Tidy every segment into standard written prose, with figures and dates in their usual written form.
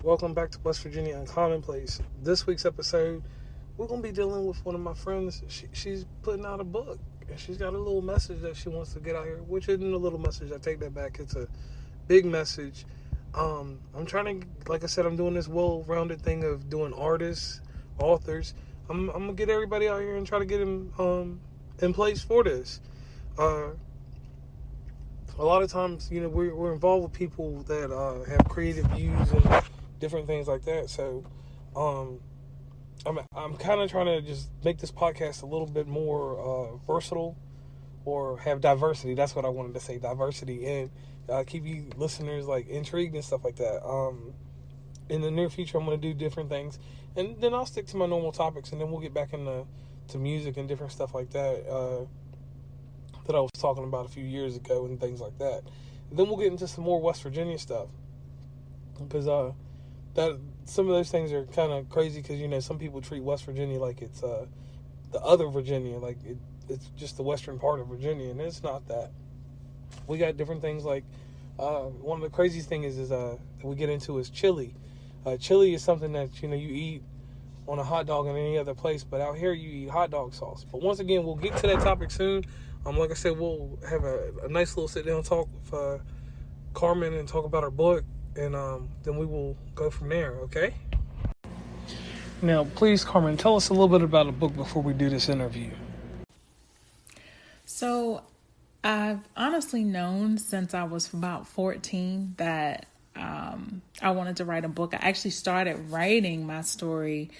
Welcome back to West Virginia Uncommonplace. This week's episode, we're going to be dealing with one of my friends. She's putting out a book, and she's got a little message that she wants to get out here, which isn't a little message. I take that back. It's a big message. I'm trying to, like I said, I'm doing this well-rounded thing of doing artists, authors. I'm going to get everybody out here and try to get them in place for this. A lot of times, we're involved with people that have creative views and different things like that. So, I'm kind of trying to just make this podcast a little bit more versatile, or have diversity. That's what I wanted to say, diversity, and keep you listeners like intrigued and stuff like that. In the near future, I'm going to do different things, and then I'll stick to my normal topics, and then we'll get back into music and different stuff like that. That I was talking about a few years ago and things like that. And then we'll get into some more West Virginia stuff, because that some of those things are kind of crazy, because some people treat West Virginia like it's the other Virginia, like it's just the western part of Virginia, and it's not that. We got different things like one of the craziest things is that we get into is chili. Chili is something that you eat on a hot dog in any other place, but out here you eat hot dog sauce. But once again, we'll get to that topic soon. Like I said, we'll have a nice little sit-down talk with Carmen and talk about her book, and then we will go from there, okay? Now, please, Carmen, tell us a little bit about the book before we do this interview. So, I've honestly known since I was about 14 that I wanted to write a book. I actually started writing my story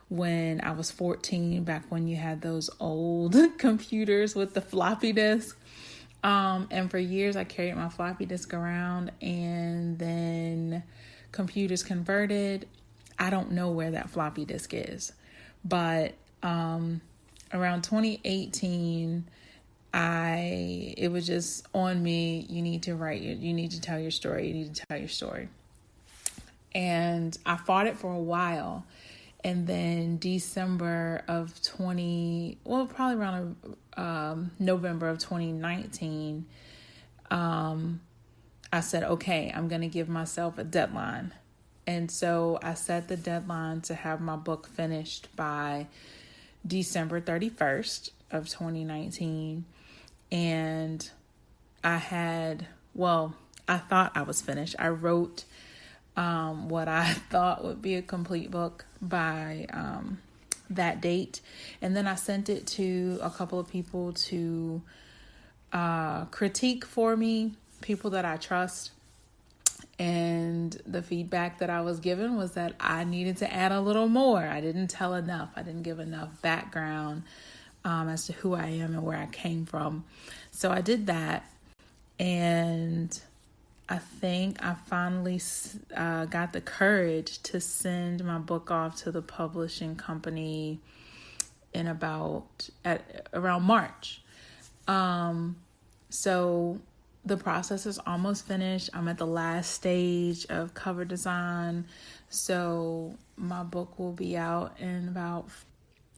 when I was 14, back when you had those old computers with the floppy disk. And for years I carried my floppy disk around, and then computers converted. I don't know where that floppy disk is, but around 2018, it was just on me. You need to write you need to tell your story. You need to tell your story. And I fought it for a while. And then December of probably around November of 2019, I said, okay, I'm going to give myself a deadline. And so I set the deadline to have my book finished by December 31st of 2019. And I thought I was finished. I wrote what I thought would be a complete book by that date. And then I sent it to a couple of people to critique for me, people that I trust. And the feedback that I was given was that I needed to add a little more. I didn't tell enough. I didn't give enough background as to who I am and where I came from. So I did that. And I think I finally got the courage to send my book off to the publishing company in around March. So the process is almost finished. I'm at the last stage of cover design. So my book will be out in about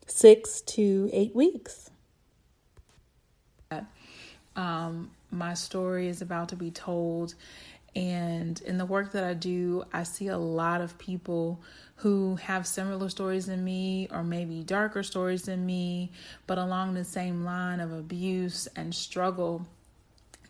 6 to 8 weeks. My story is about to be told, and in the work that I do, I see a lot of people who have similar stories than me, or maybe darker stories than me, but along the same line of abuse and struggle.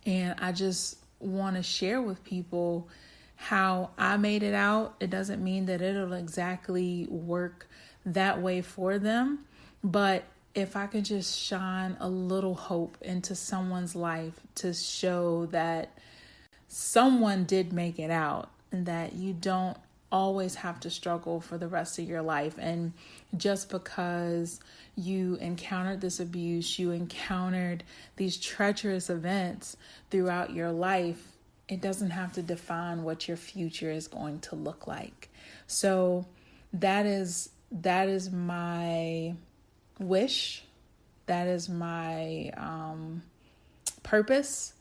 And I just want to share with people how I made it out. It doesn't mean that it'll exactly work that way for them, but if I could just shine a little hope into someone's life to show that someone did make it out, and that you don't always have to struggle for the rest of your life. And just because you encountered this abuse, you encountered these treacherous events throughout your life, it doesn't have to define what your future is going to look like. So that is my wish. That is my purpose,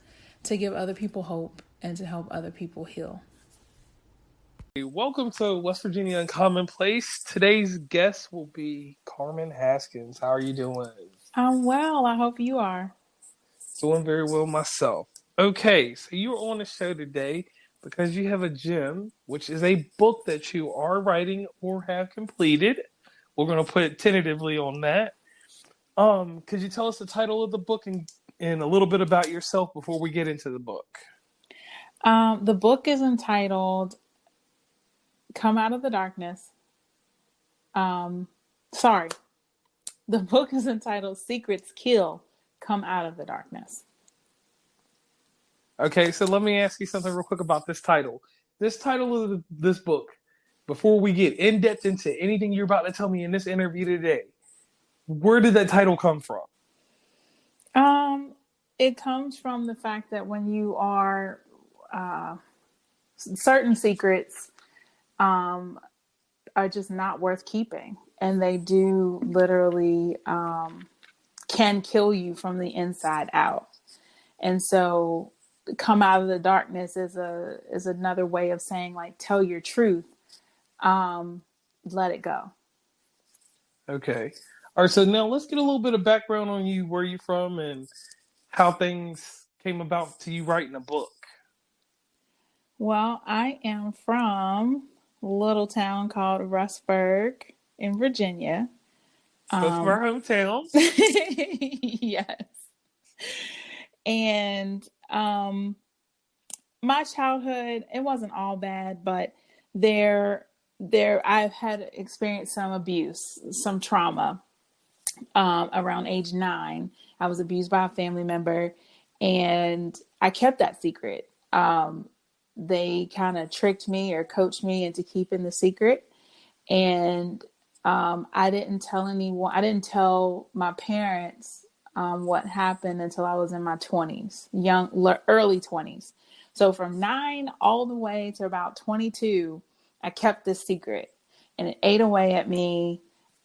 to give other people hope and to help other people heal. Welcome to West Virginia Uncommonplace. Today's guest will be Carmen Haskins. How are you doing? I'm well. I hope you are. Doing very well myself. Okay, so you're on the show today because you have a gem, which is a book that you are writing or have completed. We're going to put it tentatively on that. Could you tell us the title of the book and a little bit about yourself before we get into the book? The book is entitled Come Out of the Darkness. Sorry. The book is entitled Secrets Kill, Come Out of the Darkness. Okay, so let me ask you something real quick about this title. This title of this book, before we get in depth into anything you're about to tell me in this interview today, where did that title come from? It comes from the fact that when you are certain secrets are just not worth keeping, and they do literally can kill you from the inside out. And so come out of the darkness is another way of saying, like, tell your truth, let it go. Okay. All right, so now let's get a little bit of background on you, where you're from, and how things came about to you writing a book. Well, I am from a little town called Rustburg in Virginia. Both of our hometowns. Yes. And my childhood, it wasn't all bad, but I've had experienced some abuse, some trauma. Around age 9, I was abused by a family member, and I kept that secret. They kind of tricked me or coached me into keeping the secret. And I didn't tell anyone. I didn't tell my parents what happened until I was in my 20s, early 20s. So from 9 all the way to about 22, I kept this secret, and it ate away at me,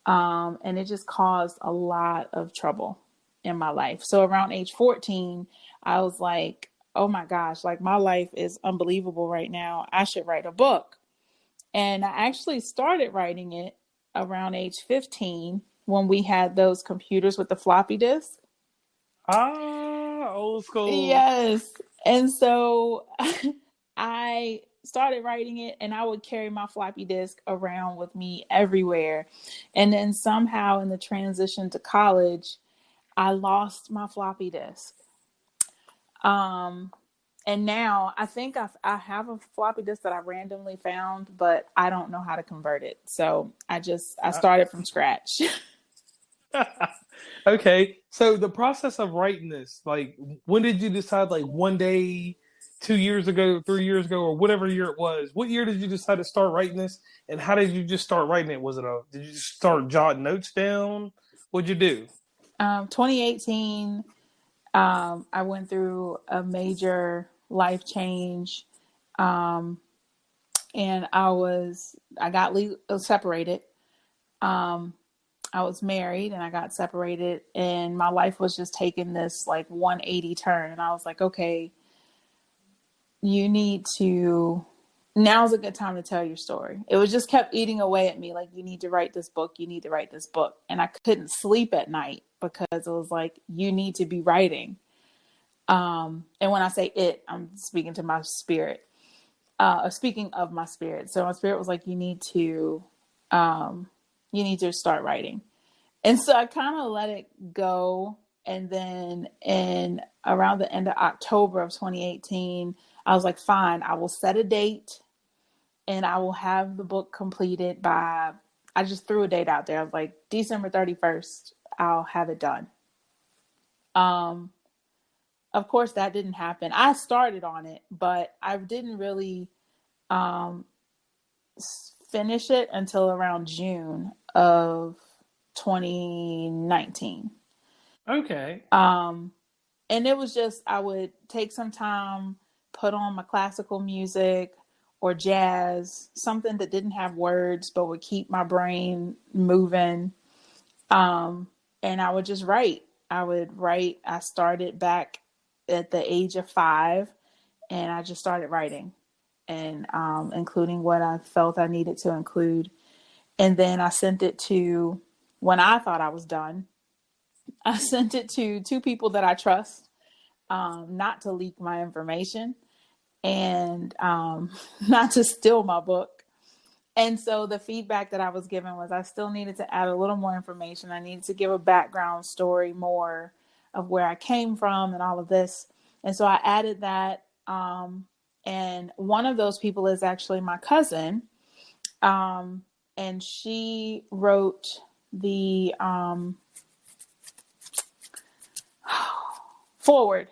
and it just caused a lot of trouble in my life. So around age 14, I was like, oh my gosh, like my life is unbelievable right now. I should write a book. And I actually started writing it around age 15 when we had those computers with the floppy disk. Ah, old school. Yes. And so I started writing it, and I would carry my floppy disk around with me everywhere. And then somehow in the transition to college, I lost my floppy disk. And now I think I have a floppy disk that I randomly found, but I don't know how to convert it. So I started from scratch. Okay, so the process of writing this, like, when did you decide, like, one day, 2 years ago, 3 years ago, or whatever year it was? What year did you decide to start writing this, and how did you just start writing it? Did you just start jotting notes down? What'd you do? 2018, I went through a major life change, and I got separated. I was married and I got separated, and my life was just taking this like 180 turn. And I was like, okay, you need to, now's a good time to tell your story. It was just kept eating away at me. Like, you need to write this book. You need to write this book. And I couldn't sleep at night because it was like, you need to be writing. And when I say it, I'm speaking to my spirit, speaking of my spirit. So my spirit was like, you need to start writing. And so I kind of let it go. And then in around the end of October of 2018, I was like, fine, I will set a date and I will have the book completed by, I just threw a date out there. I was like, December 31st, I'll have it done. Of course, that didn't happen. I started on it, but I didn't really finish it until around June of 2019. Okay. And it was just, I would take some time, put on my classical music or jazz, something that didn't have words but would keep my brain moving. And I would just write. I would write. I started back at the age of 5, and I just started writing, and including what I felt I needed to include. And then I sent it to, when I thought I was done, I sent it to 2 people that I trust, not to leak my information. and not to steal my book. And so the feedback that I was given was I still needed to add a little more information. I needed to give a background story more of where I came from and all of this. And so I added that. And one of those people is actually my cousin. And she wrote the forward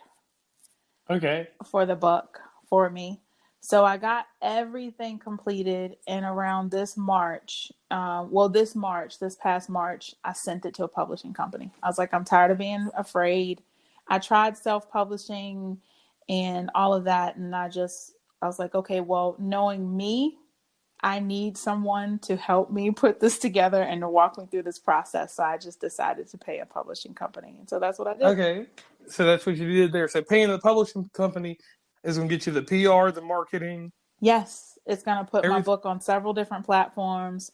for the book for me. So I got everything completed, and around this March, this past March, I sent it to a publishing company. I was like, I'm tired of being afraid. I tried self-publishing and all of that, and I was like, okay, well, knowing me, I need someone to help me put this together and to walk me through this process. So I just decided to pay a publishing company. And so that's what I did. Okay. So that's what you did there. So paying the publishing company is going to get you the PR, the marketing. Yes. It's going to put my book on several different platforms.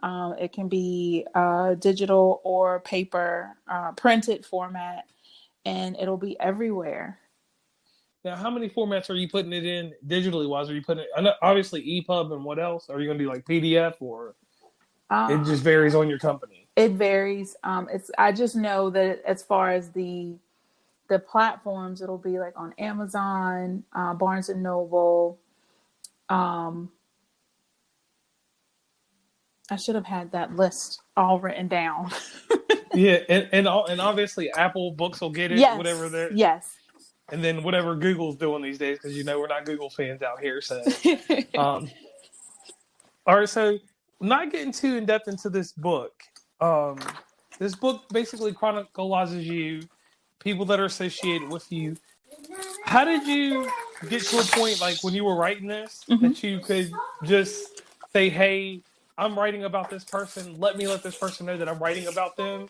It can be digital or paper, printed format, and it'll be everywhere. Now, how many formats are you putting it in digitally wise? Are you putting it, obviously EPUB, and what else? Are you going to do like PDF, or it just varies on your company? It varies. I just know that as far as the platforms, it'll be like on Amazon, Barnes and Noble. I should have had that list all written down. Yeah, and obviously Apple Books will get it, yes, whatever they're. Yes. And then whatever Google's doing these days, because we're not Google fans out here. So, all right. So, not getting too in depth into this book. This book basically chronicles you, people that are associated with you. How did you get to a point, like when you were writing this, that you could just say, "Hey, I'm writing about this person. Let this person know that I'm writing about them."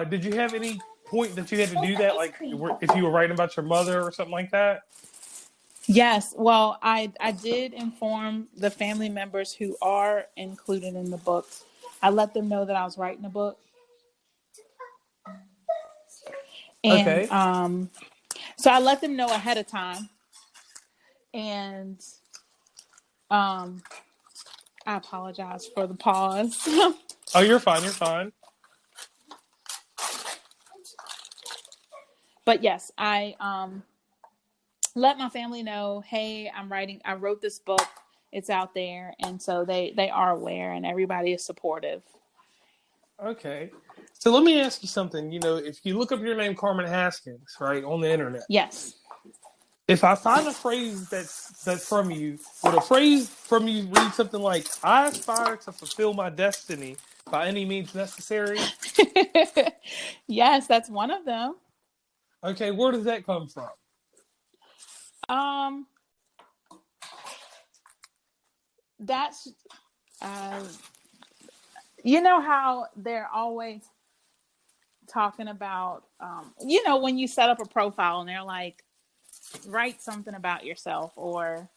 Did you have any point that you had to do that, like if you were writing about your mother or something like that? Yes. Well, I did inform the family members who are included in the book. I let them know that I was writing a book. And so I let them know ahead of time. And I apologize for the pause. Oh, you're fine. You're fine. But yes, I let my family know, hey, I wrote this book. It's out there. And so they are aware, and everybody is supportive. Okay. So let me ask you something. If you look up your name, Carmen Haskins, right, on the internet. Yes. If I find a phrase that's from you, would a phrase from you read something like, I aspire to fulfill my destiny by any means necessary? Yes, that's one of them. Okay, where does that come from? That's you know how they're always talking about when you set up a profile and they're like, write something about yourself, or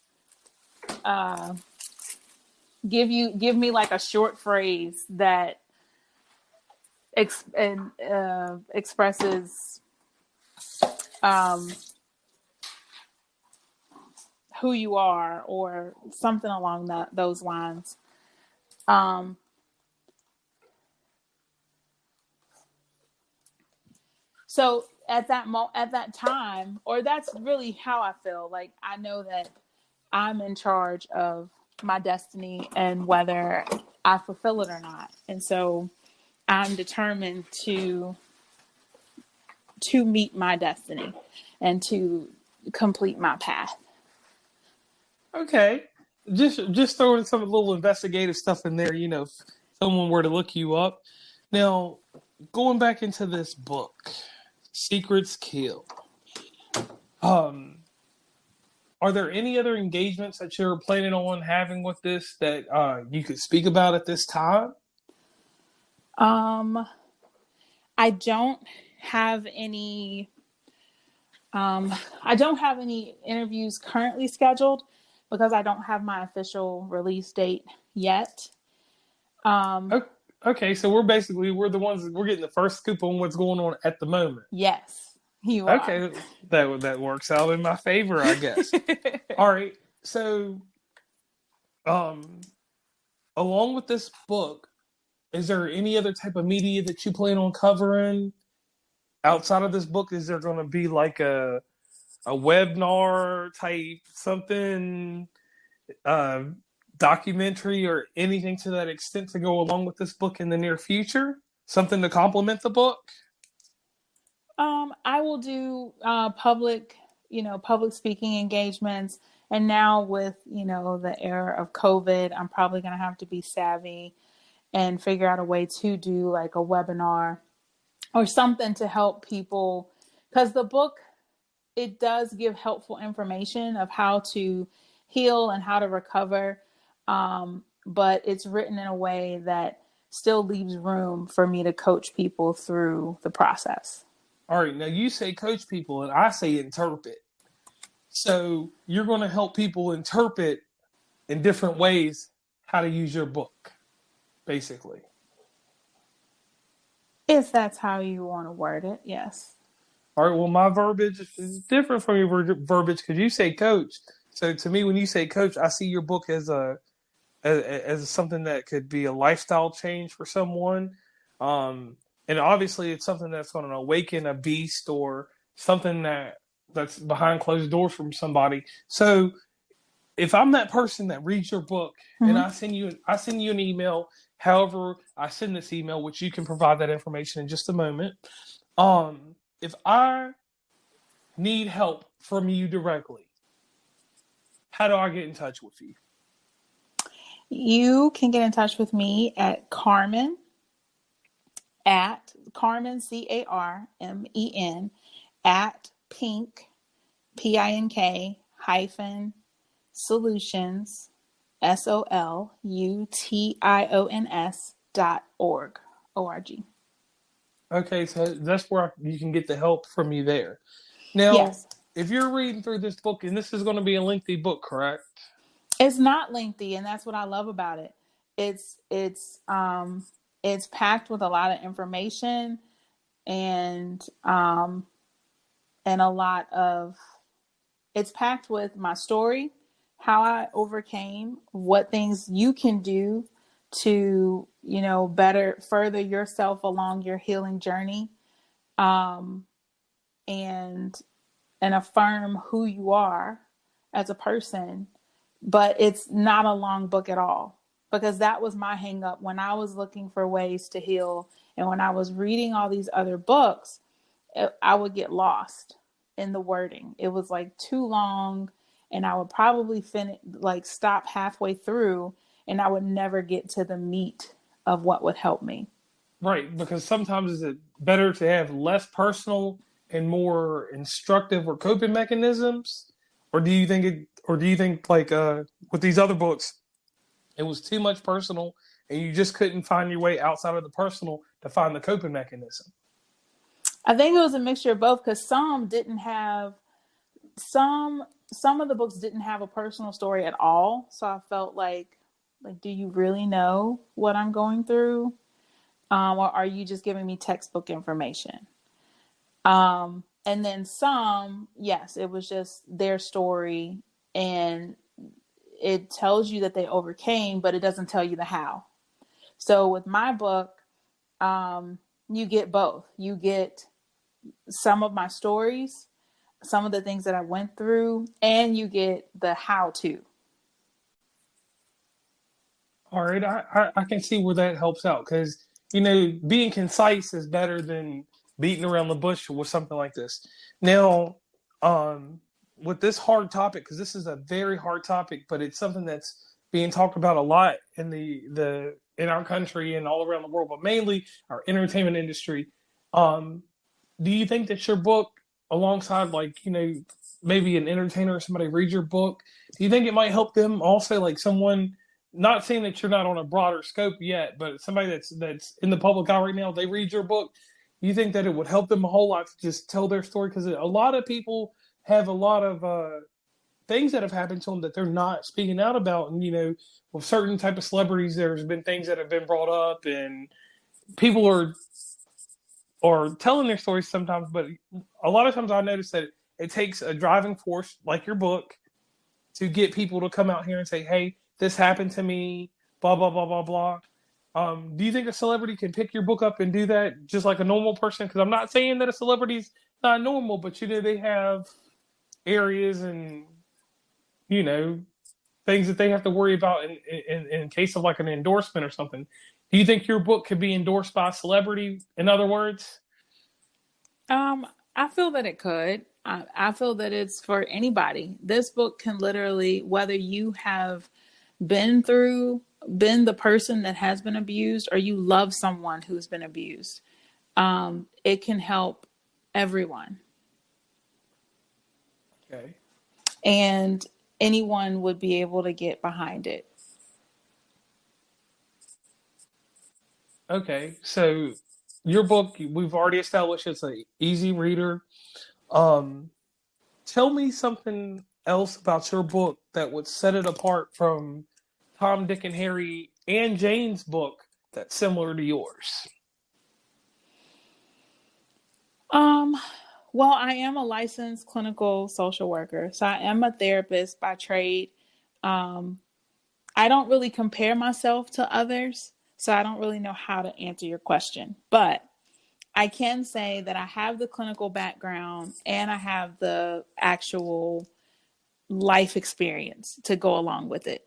give me like a short phrase that expresses who you are, or something along those lines. So at that time, or that's really how I feel. Like, I know that I'm in charge of my destiny and whether I fulfill it or not. And so I'm determined to meet my destiny and to complete my path. Okay. Just throwing some little investigative stuff in there, if someone were to look you up. Now, going back into this book, Secrets Kill. Are there any other engagements that you're planning on having with this that you could speak about at this time? I don't have any. I don't have any interviews currently scheduled because I don't have my official release date yet. Okay, so we're the ones, we're getting the first scoop on what's going on at the moment. Yes. You are. Okay, that works out in my favor, I guess. All right. So, um, along with this book, is there any other type of media that you plan on covering outside of this book? Is there going to be like a webinar type something, uh, documentary, or anything to that extent to go along with this book in the near future? Something to complement the book? I will do public speaking engagements. And now with, the era of COVID, I'm probably going to have to be savvy and figure out a way to do like a webinar or something to help people. Because the book, it does give helpful information of how to heal and how to recover. But it's written in a way that still leaves room for me to coach people through the process. All right, now you say coach people, and I say interpret. So you're going to help people interpret in different ways how to use your book, basically. If that's how you want to word it, yes. All right, well, my verbiage is different from your verbiage because you say coach. So to me, when you say coach, I see your book as something that could be a lifestyle change for someone. And obviously, it's something that's going to awaken a beast or something that's behind closed doors from somebody. So if I'm that person that reads your book and Mm-hmm. I send you an email, however I send this email, which you can provide that information in just a moment. If I need help from you directly, how do I get in touch with you? You can get in touch with me at Carmen Carmen at pink hyphen solutions solutions.org. Okay, so that's where you can get the help from me there. Now, Yes. if you're reading through this book, and this is going to be a lengthy book, correct? It's not lengthy, and that's what I love about it. It's packed with a lot of information and a lot of it's packed with my story, how I overcame, what things you can do to, better further yourself along your healing journey, and affirm who you are as a person. But it's not a long book at all, because that was my hang up when I was looking for ways to heal. And when I was reading all these other books, I would get lost in the wording. It was like too long, and I would probably stop halfway through, and I would never get to the meat of what would help me. Right, because sometimes is it better to have less personal and more instructive or coping mechanisms, or do you think like with these other books, it was too much personal and you just couldn't find your way outside of the personal to find the coping mechanism? I think it was a mixture of both, because some didn't have some of the books didn't have a personal story at all. So I felt like, do you really know what I'm going through? Or are you just giving me textbook information? And then some, yes, it was just their story, and it tells you that they overcame, but it doesn't tell you the how. So with my book, you get both. You get some of my stories, some of the things that I went through, and you get the how to. All right, I can see where that helps out because being concise is better than beating around the bush with something like this. Now, um, with this hard topic, because this is a very hard topic, but it's something that's being talked about a lot in the in our country and all around the world, but mainly our entertainment industry. Um, do you think that your book, alongside like maybe an entertainer or somebody reads your book, do you think it might help them also, like someone? Not saying that you're not on a broader scope yet, but somebody that's in the public eye right now, they read your book. You think that it would help them a whole lot to just tell their story? Because a lot of people have a lot of things that have happened to them that they're not speaking out about. And with certain type of celebrities, there's been things that have been brought up, and people are or telling their stories sometimes, but a lot of times I notice that it takes a driving force like your book to get people to come out here and say, "Hey, this happened to me," blah blah blah blah blah. Do you think a celebrity can pick your book up and do that just like a normal person? Because I'm not saying that a celebrity's not normal, but they have areas and you know things that they have to worry about in case of like an endorsement or something. Do you think your book could be endorsed by a celebrity? In other words, Um, I feel that it could. I feel that it's for anybody. This book can literally, whether you have been through, been the person that has been abused, or you love someone who's been abused, it can help everyone. okay, And anyone would be able to get behind it. okay. So your book, we've already established it's an easy reader. Um, Tell me something else about your book that would set it apart from Tom, Dick, and Harry and Jane's book that's similar to yours. Um, well, I am a licensed clinical social worker, so I am a therapist by trade. Um, I don't really compare myself to others, so I don't really know how to answer your question. But I can say that I have the clinical background and I have the actual life experience to go along with it.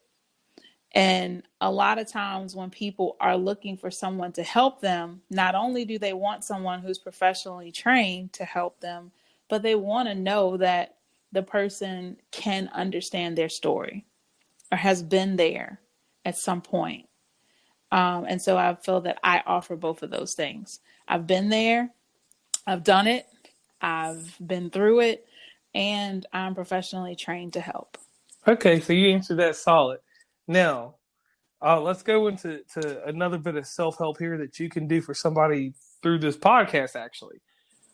And a lot of times when people are looking for someone to help them, not only do they want someone who's professionally trained to help them, but they want to know that the person can understand their story or has been there at some point. And so I feel that I offer both of those things. I've been there, I've done it, I've been through it, and I'm professionally trained to help. Okay, so you answered that solid. Now, let's go into another bit of self help here that you can do for somebody through this podcast, actually.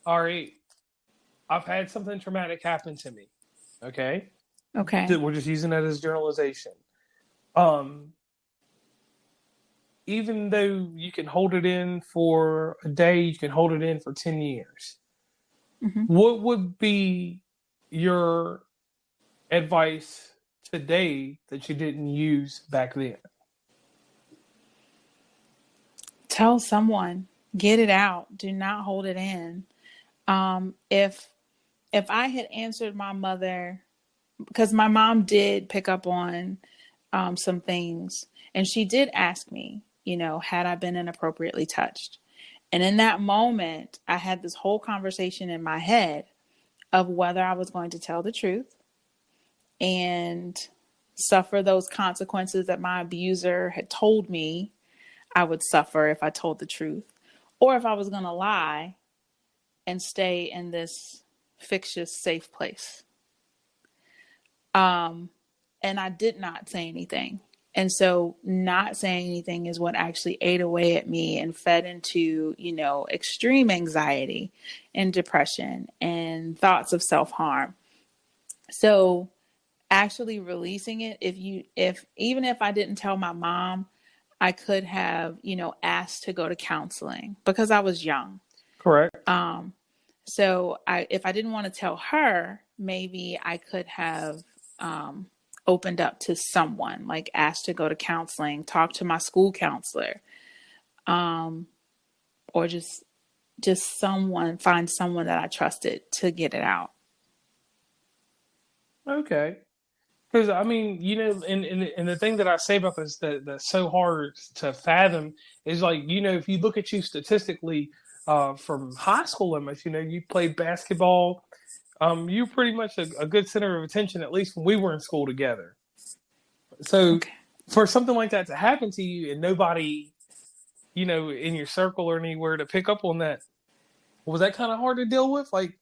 All right, I've had something traumatic happen to me. Okay, Okay. we're just using that as generalization. Um, even though you can hold it in for a day, you can hold it in for 10 years. Mm-hmm. What would be your advice today that you didn't use back then? Tell someone, get it out. Do not hold it in. If I had answered my mother, because my mom did pick up on some things, and she did ask me, had I been inappropriately touched? And in that moment, I had this whole conversation in my head of whether I was going to tell the truth and suffer those consequences that my abuser had told me I would suffer if I told the truth, or if I was going to lie and stay in this fictitious safe place. And I did not say anything. And so not saying anything is what actually ate away at me and fed into, extreme anxiety and depression and thoughts of self-harm. So actually releasing it, if even if I didn't tell my mom, I could have, asked to go to counseling because I was young. Correct. So if I didn't want to tell her, maybe I could have opened up to someone, like asked to go to counseling, talk to my school counselor, or just find someone that I trusted to get it out. Okay. Because I mean, and the thing that I say about this that's so hard to fathom is like, if you look at you statistically from high school limits, you played basketball, you're pretty much a good center of attention, at least when we were in school together. So Okay. for something like that to happen to you and nobody, in your circle or anywhere to pick up on that, was that kind of hard to deal with? Like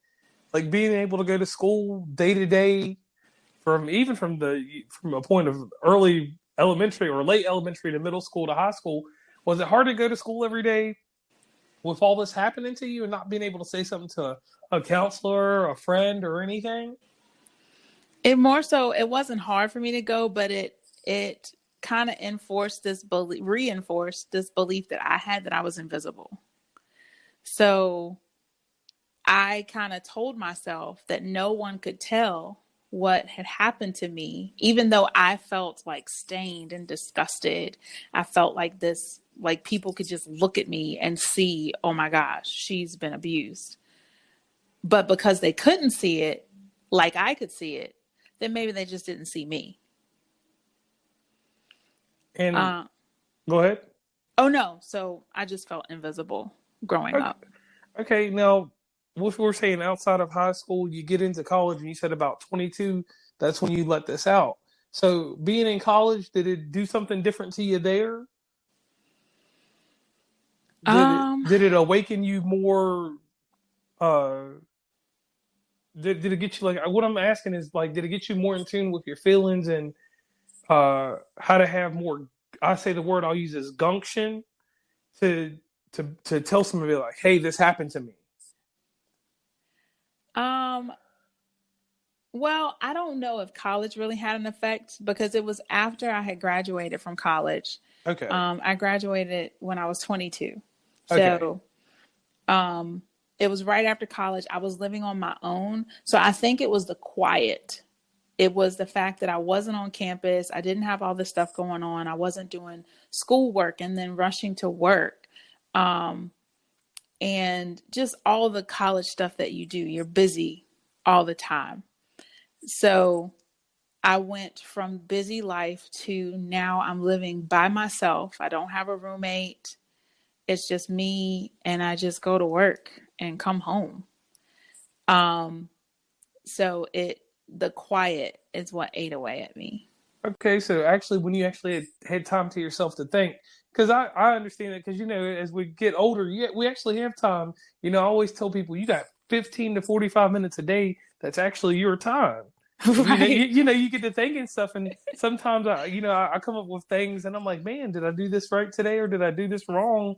being able to go to school day to day from a point of early elementary or late elementary to middle school to high school, was it hard to go to school every day with all this happening to you and not being able to say something to a counselor, a friend, or anything? It wasn't hard for me to go, but it kind of reinforced this belief that I had that I was invisible. So I kind of told myself that no one could tell what had happened to me, even though I felt like stained and disgusted. I felt like this, like people could just look at me and see, oh my gosh, she's been abused. But because they couldn't see it like I could see it, then maybe they just didn't see me. And Uh, go ahead. oh no, so I just felt invisible growing Okay. up. Okay. Now, what we're saying outside of high school, you get into college, and you said about 22. That's when you let this out. So, being in college, did it do something different to you there? Did it Um, did it awaken you more? Uh, did it get you like what I'm asking is like, did it get you more in tune with your feelings and how to have more? I say the word I'll use is gumption to to tell somebody like, hey, this happened to me. um, well, I don't know if college really had an effect because it was after I had graduated from college. Okay. I graduated when I was 22. Okay. So, um, it was right after college. I was living on my own. So I think it was the quiet. It was the fact that I wasn't on campus. I didn't have all this stuff going on. I wasn't doing schoolwork and then rushing to work. Um, and just all the college stuff that you do. You're busy all the time. So I went from busy life to now I'm living by myself. I don't have a roommate. It's just me and I just go to work and come home. Um so it the quiet is what ate away at me. Okay, so actually, when you actually had time to yourself to think, because I understand it, because as we get older, yeah, we actually have time. I always tell people you got 15 to 45 minutes a day. That's actually your time, and Right. you get to thinking stuff, and sometimes I come up with things, and I'm like, man, did I do this right today, or did I do this wrong?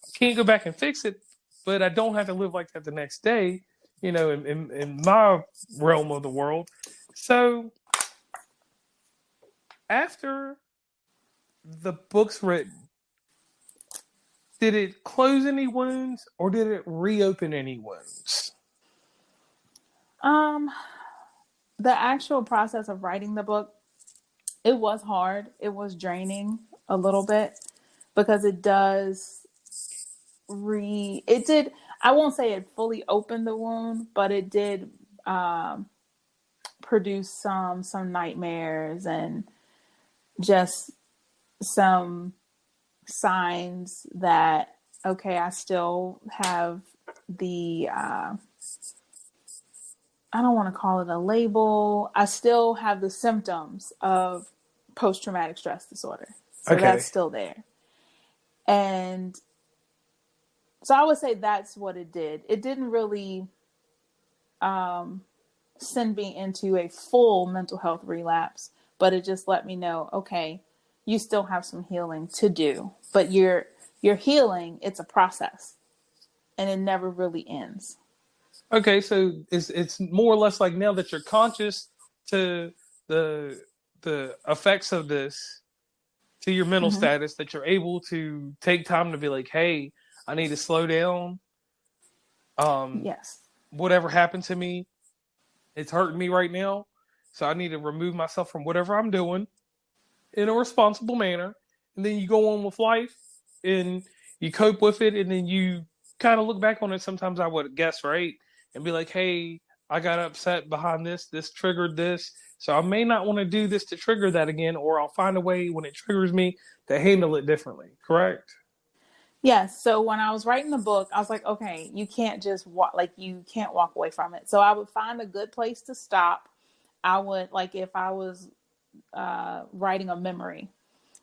I can't go back and fix it, but I don't have to live like that the next day. In my realm of the world, so after the book's written, did it close any wounds or did it reopen any wounds? Um the actual process of writing the book, it was hard. It was draining a little bit because it did, I won't say it fully opened the wound, but it did um produce some nightmares and just some signs that okay, I still have the I don't want to call it a label. I still have the symptoms of post traumatic stress disorder. So that's Okay. still there. And so I would say that's what it did. It didn't really um, send me into a full mental health relapse, but it just let me know, okay, you still have some healing to do, but you're healing. It's a process, and it never really ends. Okay, so it's more or less like now that you're conscious to the the effects of this to your mental Mm-hmm. status that you're able to take time to be like, hey, I need to slow down. Um, Yes. Whatever happened to me, it's hurting me right now. So I need to remove myself from whatever I'm doing in a responsible manner, and then you go on with life and you cope with it, and then you kind of look back on it. Sometimes I would guess, right, and be like, "Hey, I got upset behind this. This triggered this, so I may not want to do this to trigger that again, or I'll find a way when it triggers me to handle it differently." Correct? Yes. So when I was writing the book, I was like, okay, you can't just walk, like, you can't walk away from it. So I would find a good place to stop. I would, like, if I was writing a memory,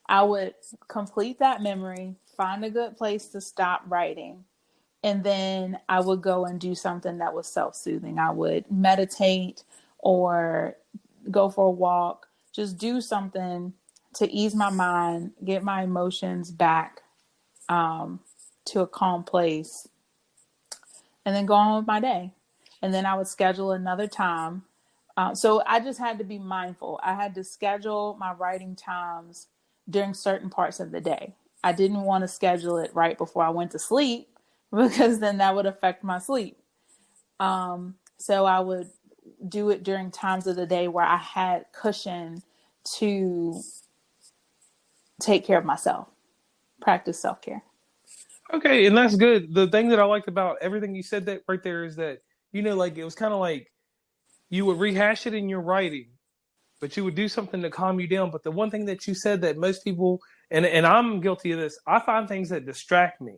I would complete that memory, find a good place to stop writing, and then I would go and do something that was self soothing. I would meditate or go for a walk, just do something to ease my mind, get my emotions back to a calm place, and then go on with my day. And then I would schedule another time. So I just had to be mindful. I had to schedule my writing times during certain parts of the day. I didn't want to schedule it right before I went to sleep, because then that would affect my sleep. So I would do it during times of the day where I had cushion to take care of myself, practice self-care. Okay, and that's good. The thing that I liked about everything you said that right there is that, like it was kind of like you would rehash it in your writing, but you would do something to calm you down. But the one thing that you said that most people, and I'm guilty of this, I find things that distract me.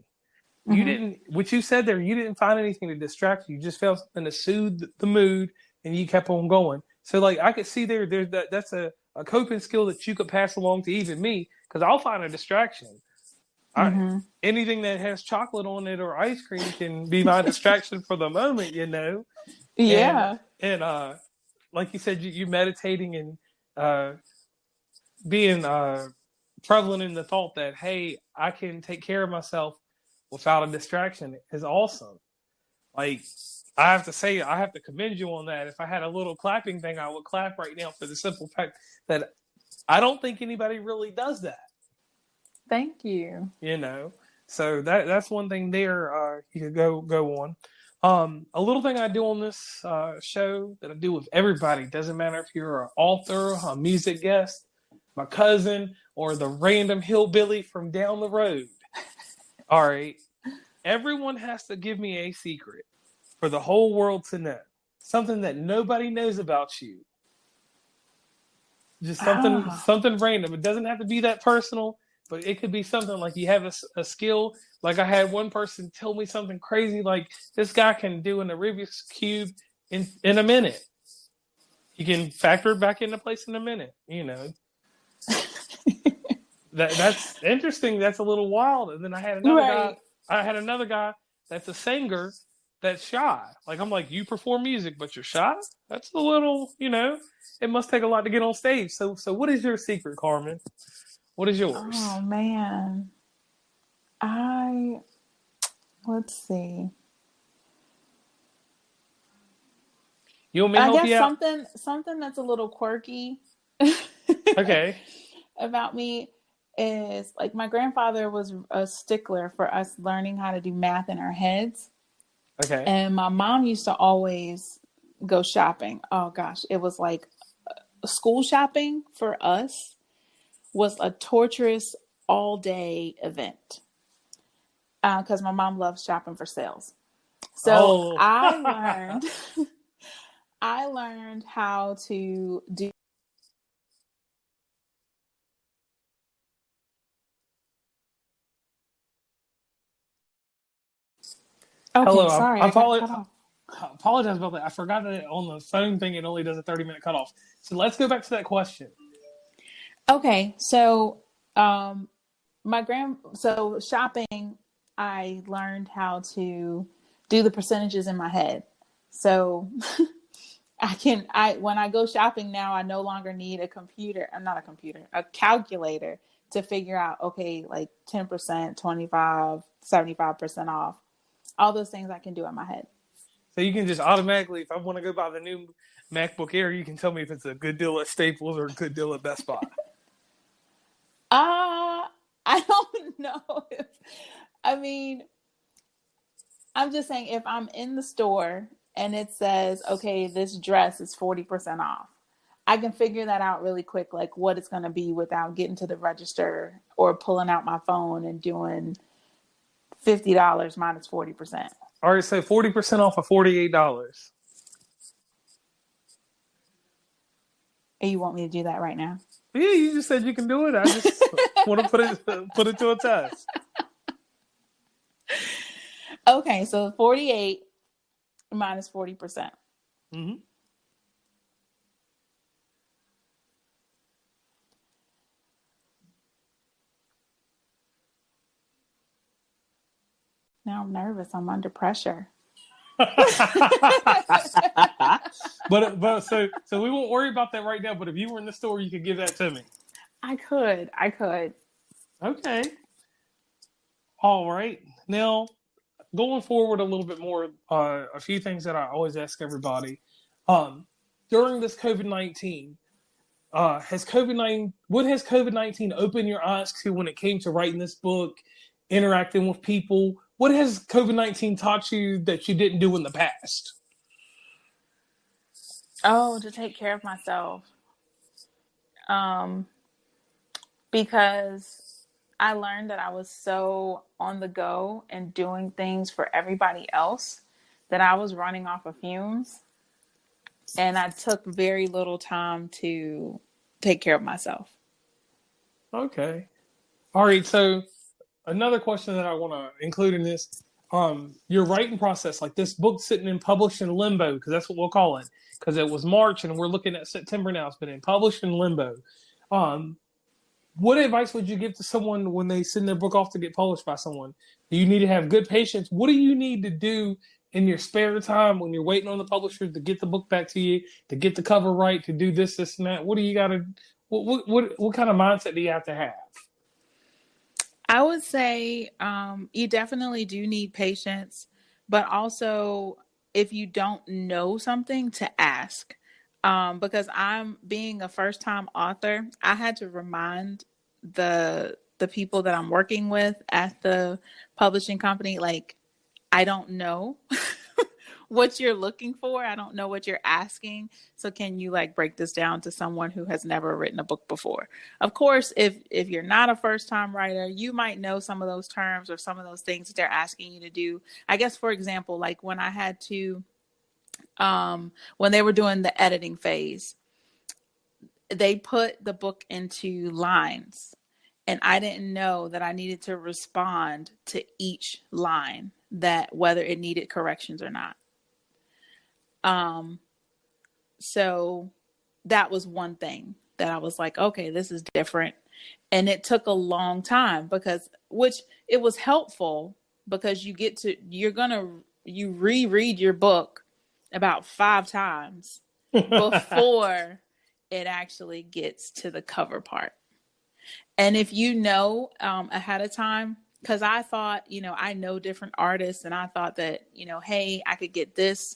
You Mm-hmm. didn't, what you said there, you didn't find anything to distract you. You just found something to soothe the mood, and you kept on going. So like I could see there's that's a coping skill that you could pass along to even me, because I'll find a distraction. I Mm-hmm. Anything that has chocolate on it or ice cream can be my distraction for the moment, and Yeah. and like you said, you meditating and uh being prevalent in the thought that, hey, I can take care of myself without a distraction is awesome. Like, I have to say, I have to commend you on that. If I had a little clapping thing, I would clap right now for the simple fact that I don't think anybody really does that. Thank you. You know, so that's one thing there. You could go on. A little thing I do on this show that I do with everybody, doesn't matter if you're an author, a music guest, my cousin, or the random hillbilly from down the road. All right, everyone has to give me a secret for the whole world to know, something that nobody knows about you. Just something Ah. something random. It doesn't have to be that personal, but it could be something like you have a skill. Like I had one person tell me something crazy, like this guy can do an Rubik's cube in a minute. He can factor it back into place in a minute. That's interesting. That's a little wild. And then I had another guy. Right. I had another guy that's a singer that's shy. Like I'm like, you perform music, but you're shy. That's a little. It must take a lot to get on stage. So what is your secret, Carmen? What is yours? Oh man. I let's see. You want me to I help guess you out? something that's a little quirky Okay. about me is like my grandfather was a stickler for us learning how to do math in our heads. Okay. And my mom used to always go shopping. Oh gosh, it was like school shopping for us was a torturous all day event because my mom loves shopping for sales. So Oh. I learned I learned how to do. Okay, Hello. sorry, I I got cut off. apologize about that. I forgot that on the phone thing it only does a 30-minute cutoff. So let's go back to that question. Okay, so so shopping, I learned how to do the percentages in my head. So I when I go shopping now, I no longer need a computer. I'm not a computer, a calculator to figure out, okay, like 10%, 25, 75% off. All those things I can do in my head. So you can just automatically, if I want to go buy the new MacBook Air, you can tell me if it's a good deal at Staples or a good deal at Best Buy. I don't know if, I mean, I'm just saying if I'm in the store and it says, okay, this dress is 40% off, I can figure that out really quick, like what it's going to be without getting to the register or pulling out my phone and doing $50 minus 40%. All right, so 40% off of $48. And you want me to do that right now? Yeah, you just said you can do it. I just want to put it to a test. Okay, so 48 minus 40%. Mm-hmm. Now I'm nervous. I'm under pressure. but we won't worry about that right now. But if you were in the store, you could give that to me. I could. Okay. All right. Now, going forward a little bit more, a few things that I always ask everybody. During this COVID-19, what has COVID-19 opened your eyes to when it came to writing this book, interacting with people? what has COVID-19 taught you that you didn't do in the past? Oh, to take care of myself. Um, because I learned that I was so on the go and doing things for everybody else that I was running off of fumes. And I took very little time to take care of myself. Okay. All right. So another question that I want to include in this, your writing process, like this book sitting in published in limbo, because that's what we'll call it, because it was March and we're looking at September now. It's been in published in limbo. Um, what advice would you give to someone when they send their book off to get published by someone? Do you need to have good patience? What do you need to do in your spare time when you're waiting on the publisher to get the book back to you, to get the cover right, to do this, and that? What do you got to? What kind of mindset do you have to have? I would say you definitely do need patience, but also if you don't know something, to ask. Because I'm being a first time author, I had to remind the people that I'm working with at the publishing company, like, I don't know what you're looking for. I don't know what you're asking. So can you like break this down to someone who has never written a book before? Of course, if you're not a first time writer, you might know some of those terms or some of those things that they're asking you to do. I guess, for example, like when I had to when they were doing the editing phase, they put the book into lines, and I didn't know that I needed to respond to each line, that whether it needed corrections or not. Um, so that was one thing that I was like, okay, this is different. And it took a long time because, which it was helpful because you reread your book about 5 times before it actually gets to the cover part. And if you know ahead of time, because I thought, I know different artists, and I thought that, hey, I could get this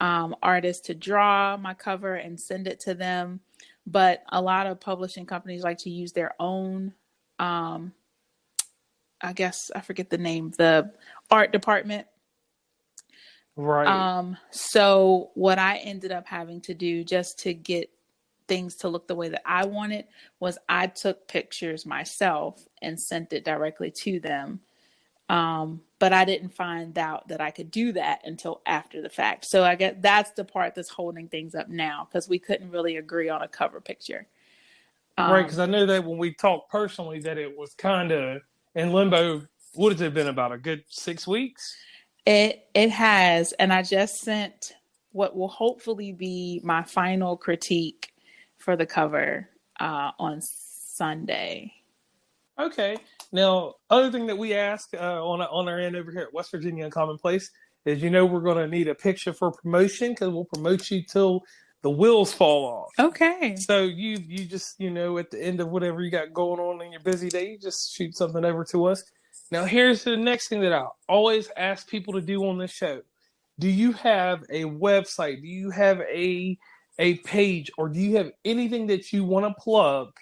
artist to draw my cover and send it to them. But a lot of publishing companies like to use their own, I guess I forget the name, the art department. Right. So what I ended up having to do just to get things to look the way that I wanted was I took pictures myself and sent it directly to them. But I didn't find out that I could do that until after the fact. So I guess that's the part that's holding things up now, because we couldn't really agree on a cover picture. Right, because I know that when we talked personally, that it was kind of in limbo. What has it been, about a good 6 weeks? It has, and I just sent what will hopefully be my final critique for the cover on Sunday. Okay. Now, other thing that we ask on our end over here at West Virginia Commonplace is, we're going to need a picture for promotion, because we'll promote you till the wheels fall off. Okay. So you just, at the end of whatever you got going on in your busy day, you just shoot something over to us. Now, here's the next thing that I always ask people to do on this show. Do you have a website? Do you have a page? Or do you have anything that you want to plug?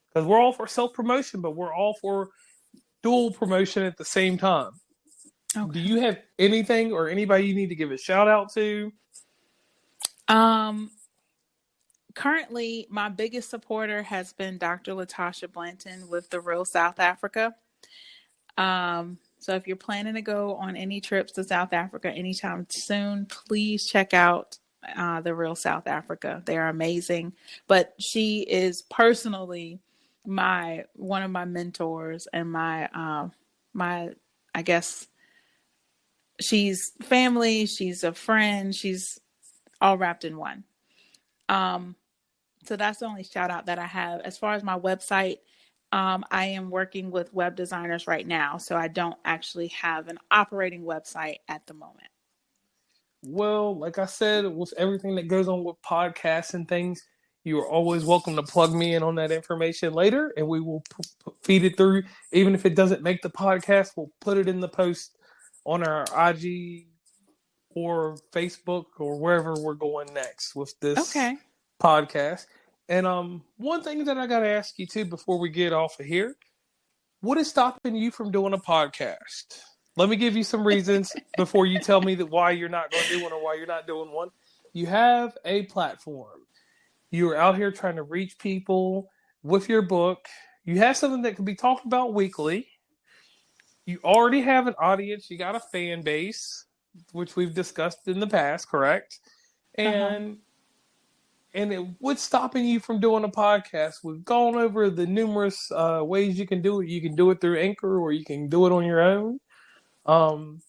Because we're all for self-promotion, but we're all for dual promotion at the same time. Okay. Do you have anything or anybody you need to give a shout out to? Currently, my biggest supporter has been Dr. Latasha Blanton with The Real South Africa. So if you're planning to go on any trips to South Africa anytime soon, please check out The Real South Africa. They are amazing. But she is personally one of my mentors, and my I guess she's family, she's a friend, she's all wrapped in one. So that's the only shout out that I have. As far as my website, I am working with web designers right now, so I don't actually have an operating website at the moment. Well, like I said, with everything that goes on with podcasts and things, you are always welcome to plug me in on that information later, and we will feed it through. Even if it doesn't make the podcast, we'll put it in the post on our IG or Facebook or wherever we're going next with this podcast. And one thing that I got to ask you too before we get off of here, what is stopping you from doing a podcast? Let me give you some reasons before you tell me that why you're not going to do one or why you're not doing one. You have a platform. You are out here trying to reach people with your book. You have something that can be talked about weekly. You already have an audience. You got a fan base, which we've discussed in the past, correct? Uh-huh. What's stopping you from doing a podcast? We've gone over the numerous ways you can do it. You can do it through Anchor, or you can do it on your own.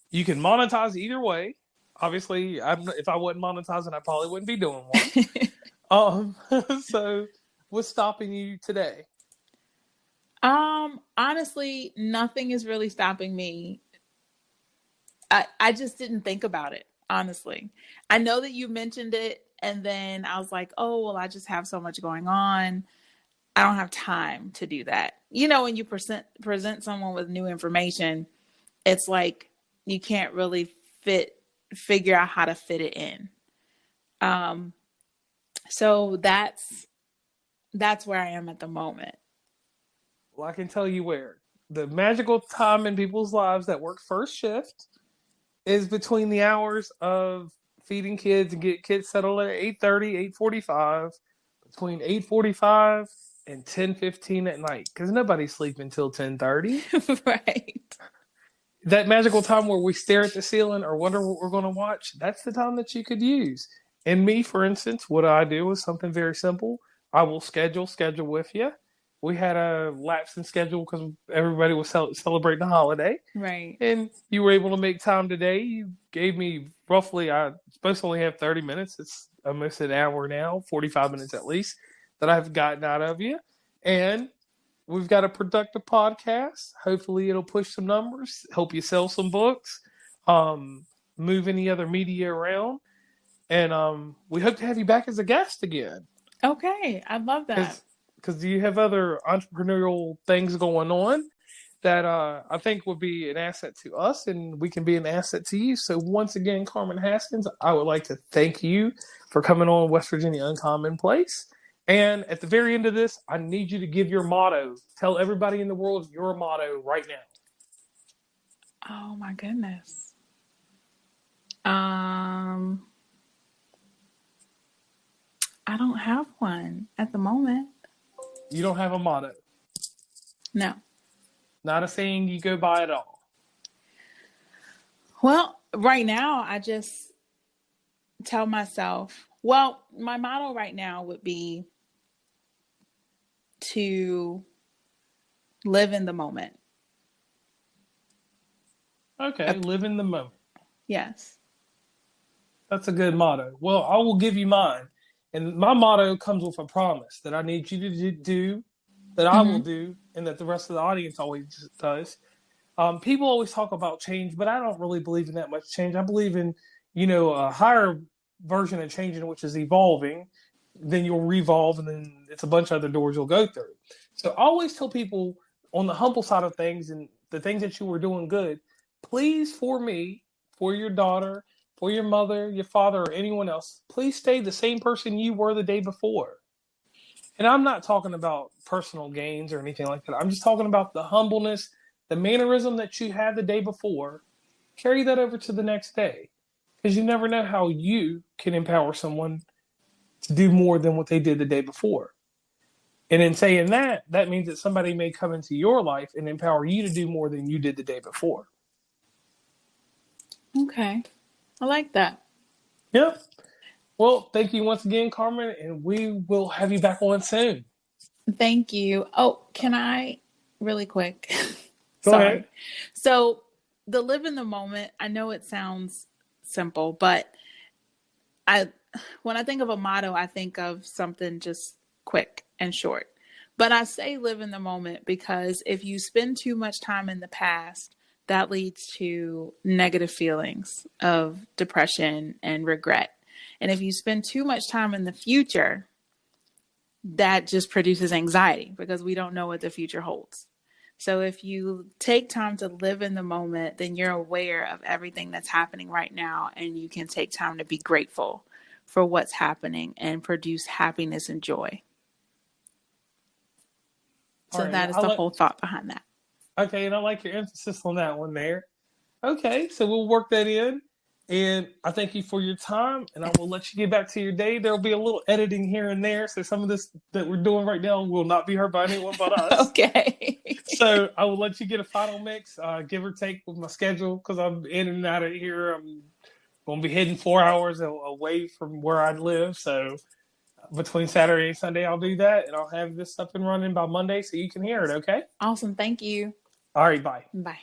You can monetize either way. Obviously, if I wasn't monetizing, I probably wouldn't be doing one. Um, so what's stopping you today? Honestly, nothing is really stopping me. I just didn't think about it, honestly. I know that you mentioned it, and then I was like, oh, well, I just have so much going on. I don't have time to do that. You know, when you present someone with new information, it's like you can't really figure out how to fit it in. Um, so that's where I am at the moment. Well, I can tell you where. The magical time in people's lives that work first shift is between the hours of feeding kids and get kids settled at 8:30, 8:45, between 8:45 and 10:15 at night, because nobody's sleeping until 10:30. Right. That magical time where we stare at the ceiling or wonder what we're going to watch, that's the time that you could use. And me, for instance, what I do is something very simple. I will schedule with you. We had a lapse in schedule because everybody was celebrating the holiday. Right. And you were able to make time today. You gave me roughly, I'm supposed to only have 30 minutes. It's almost an hour now, 45 minutes at least, that I've gotten out of you. And we've got a productive podcast. Hopefully, it'll push some numbers, help you sell some books, move any other media around. And we hope to have you back as a guest again. Okay. I love that. Because you have other entrepreneurial things going on that I think would be an asset to us, and we can be an asset to you. So once again, Carmen Haskins, I would like to thank you for coming on West Virginia Uncommon Place. And at the very end of this, I need you to give your motto. Tell everybody in the world your motto right now. Oh my goodness. I don't have one at the moment. You don't have a motto. No. Not a saying you go by at all. Well, right now, I just tell myself, well, my motto right now would be to live in the moment. Okay, live in the moment. Yes. That's a good motto. Well, I will give you mine. And my motto comes with a promise that I need you to do, that I will Mm-hmm. do, and that the rest of the audience always does. People always talk about change, but I don't really believe in that much change. I believe in, a higher version of changing, which is evolving. Then you'll revolve, and then it's a bunch of other doors you'll go through. So I always tell people on the humble side of things and the things that you were doing good, please, for me, for your daughter, for your mother, your father, or anyone else, please stay the same person you were the day before. And I'm not talking about personal gains or anything like that. I'm just talking about the humbleness, the mannerism that you had the day before. Carry that over to the next day, because you never know how you can empower someone to do more than what they did the day before. And in saying that, that means that somebody may come into your life and empower you to do more than you did the day before. Okay. I like that. Yep. Well, thank you once again, Carmen, and we will have you back on soon. Thank you. Oh, can I really quick? Go Sorry. ahead. So, the live in the moment, I know it sounds simple, but I when I think of a motto, I think of something just quick and short. But I say live in the moment because if you spend too much time in the past, that leads to negative feelings of depression and regret. And if you spend too much time in the future, that just produces anxiety because we don't know what the future holds. So if you take time to live in the moment, then you're aware of everything that's happening right now, and you can take time to be grateful for what's happening and produce happiness and joy. So All right. that is the whole thought behind that. Okay, and I like your emphasis on that one there. Okay, so we'll work that in. And I thank you for your time, and I will let you get back to your day. There'll be a little editing here and there, so some of this that we're doing right now will not be heard by anyone but us. Okay. So I will let you get a final mix, give or take with my schedule, because I'm in and out of here. I'm going to be heading 4 hours away from where I live. So between Saturday and Sunday, I'll do that, and I'll have this up and running by Monday so you can hear it, okay? Awesome. Thank you. All right, bye. Bye.